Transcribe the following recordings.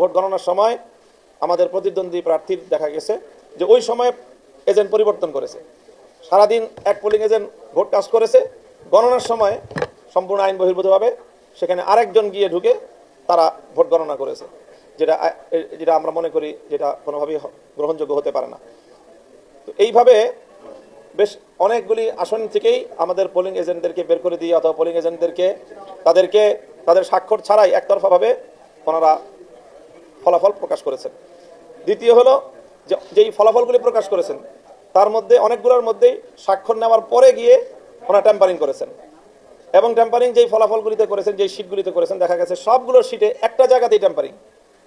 Vote গণনার সময় আমাদের প্রতিদ্বন্দ্বী প্রার্থীর দেখা গেছে যে ওই সময় এজেন্ট পরিবর্তন করেছে। সারাদিন এক পোলিং এজেন্ট ভোট কাস্ট করেছে, গণনার সময় সম্পূর্ণ আইন বহির্ভূতভাবে সেখানে আরেকজন গিয়ে ঢুকে তারা ভোট গণনা করেছে, যেটা যেটা আমরা মনে করি যেটা কোনোভাবেই গ্রহণযোগ্য হতে পারে না। তো এইভাবে বেশ অনেকগুলি আসন থেকেই আমাদের পোলিং এজেন্টদেরকে বের করে দিয়ে অথবা পোলিং এজেন্টদেরকে তাদের স্বাক্ষর ছাড়াই একতরফাভাবে ওনারা ফলাফল প্রকাশ করেছেন। দ্বিতীয় হলো যেই ফলাফলগুলি প্রকাশ করেছেন তার মধ্যে অনেকগুলোর মধ্যেই স্বাক্ষর নেওয়ার পরে গিয়ে ওনারা ট্যাম্পারিং করেছেন, এবং ট্যাম্পারিং যেই ফলাফলগুলিতে করেছেন, যেই শিটগুলিতে করেছেন, দেখা গেছে সবগুলোর শিটে একটা জায়গাতেই ট্যাম্পারিং,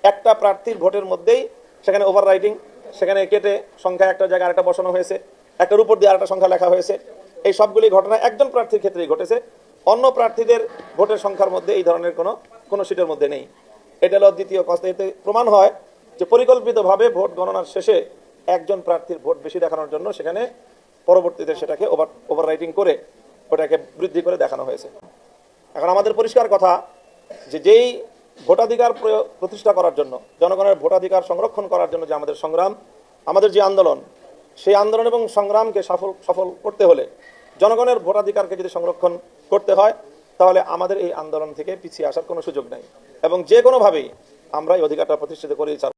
একটা প্রার্থীর ভোটের মধ্যেই সেখানে ওভার রাইটিং, সেখানে কেটে সংখ্যা একটা জায়গায় আরেকটা বসানো হয়েছে, একটার উপর দিয়ে আরেকটা সংখ্যা লেখা হয়েছে। এই সবগুলি ঘটনা একজন প্রার্থীর ক্ষেত্রেই ঘটেছে, অন্য প্রার্থীদের ভোটের সংখ্যার মধ্যে এই ধরনের কোনো শিটের মধ্যে নেই। এটা হলো দ্বিতীয় কথা। এতে প্রমাণ হয় যে পরিকল্পিতভাবে ভোট গণনার শেষে একজন প্রার্থীর ভোট বেশি দেখানোর জন্য সেখানে পরবর্তীতে সেটাকে ওভার রাইটিং করে ওটাকে বৃদ্ধি করে দেখানো হয়েছে। এখন আমাদের পরিষ্কার কথা যে যেই ভোটাধিকার প্রতিষ্ঠা করার জন্য, জনগণের ভোটাধিকার সংরক্ষণ করার জন্য যে আমাদের সংগ্রাম, আমাদের যে আন্দোলন, সেই আন্দোলন এবং সংগ্রামকে সফল করতে হলে জনগণের ভোটাধিকারকে যদি সংরক্ষণ করতে হয় তাহলে আমাদের এই আন্দোলন থেকে পিছিয়ে আসার কোনো সুযোগ নেই, এবং যে কোনোভাবেই আমরা এই অধিকারটা প্রতিষ্ঠিত করেই ছাড়ব।